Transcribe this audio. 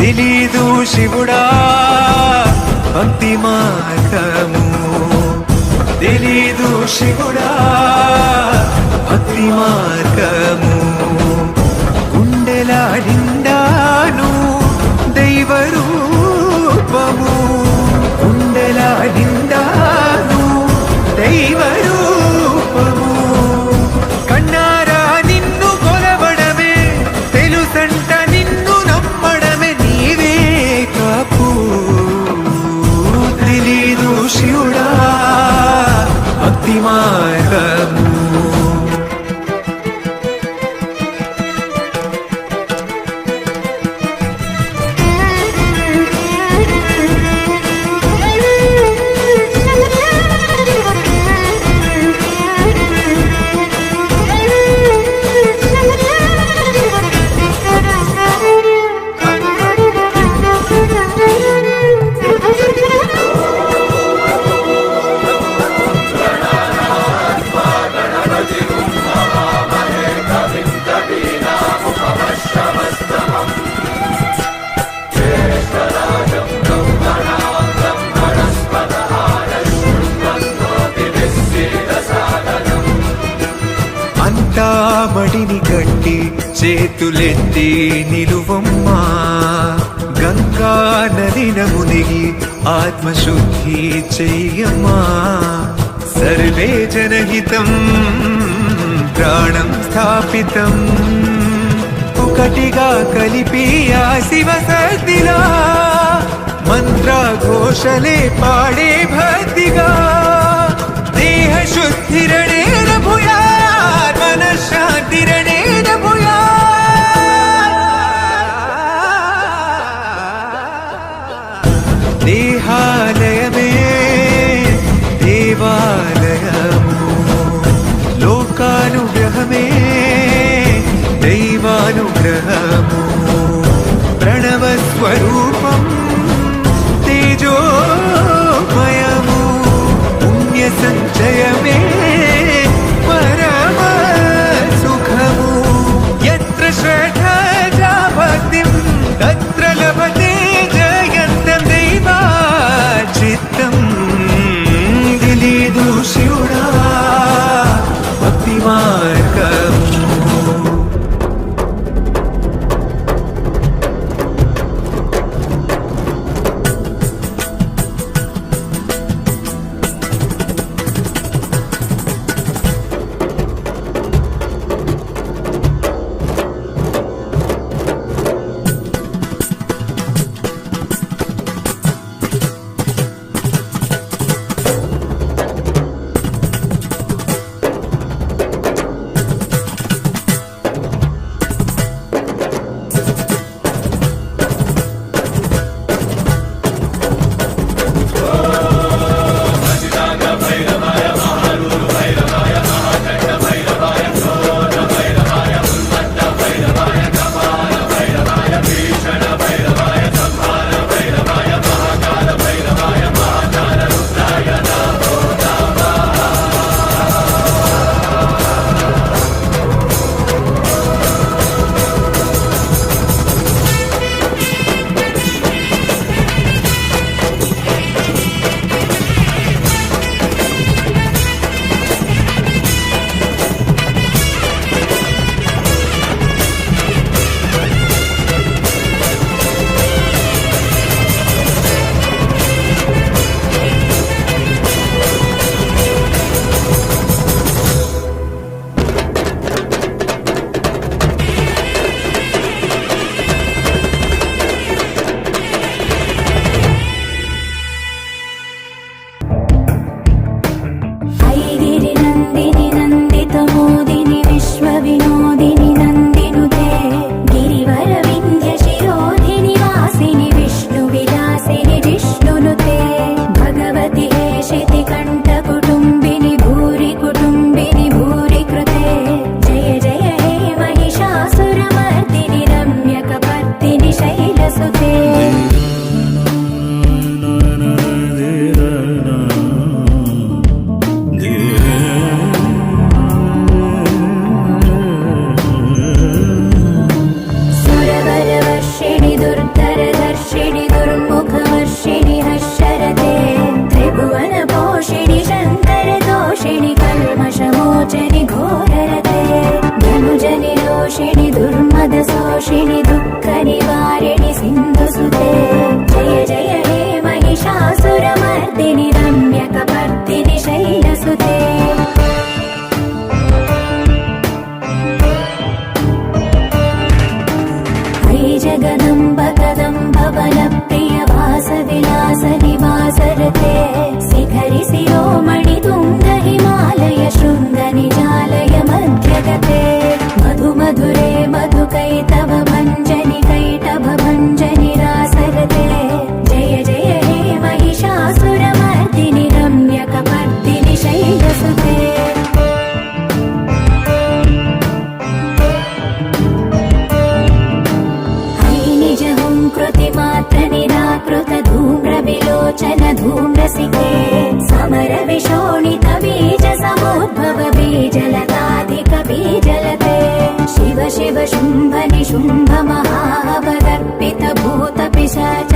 తెలీదు శివుడా భక్తి మార్గము, తెలీదు శివుడా భక్తి మార్గము. గుండెలాడిండాను దైవరూపము, గుండెలాడిండాను దైవరూపము. కన్నారా నిన్ను కొలవడమే తెలుసంట, నిన్ను నమ్మడమే నీవే కాపు. తెలీదు శివుడా భక్తి మార్గము. అంతా మడిని కట్టి చేతులెత్తి నిలువమ్మా, గంగా నదిన మునిగి ఆత్మశుద్ధి చెయ్యమ్మా. సర్వే జనహితం ప్రాణం స్థాపితం, ఒకటిగా కలిపి ఆ శివ సద్దిలా మంత్ర ఘోషలే పాడే భక్తిగా. దేహ శుద్ధిరణేన భూయాత్ మనశ్శాంతిరణేన భూయాత్. దేహాలయమే దేవాలయము, లోకానుగ్రహమే దైవానుగ్రహము. ప్రణవ స్వరూపం తేజోమయము, పుణ్య సంచయమే పరమ సుఖము. యత్ర శ్రద్ధా భక్తిం తత్ర లభతే జయంతం దైవాచిత్తం. తెలీదు శివుడా భక్తి మార్గము. तोषिणि दुर्मद शोषिणि दुःख निवारिणि सिन्धुसुते जय जय हे महिषासुरमर्दिनि रम्यकपर्दिनि शैलसुते जगदम्ब कदम्ब वनप्रिय वासविलास निवासरते शिखरि शिरोमणि तुङ्ग हिमालय शृङ्ग निजालय मध्यगते मधु मधुरे मधुकैटभ भञ्जनि कैटभ भञ्जनि रासरते जय जय हे महिषासुरमर्दिनि रम्यकपर्दिनि शैलसुते कृतिमात्र निराकृत धूम्र विलोचन धूम्रसिके समर विशोणित बीज समुद्भव बीजलताधिक बीजलते शिव शिव शुम्भ निशुम्भ महावदर्पित भूत पिशाच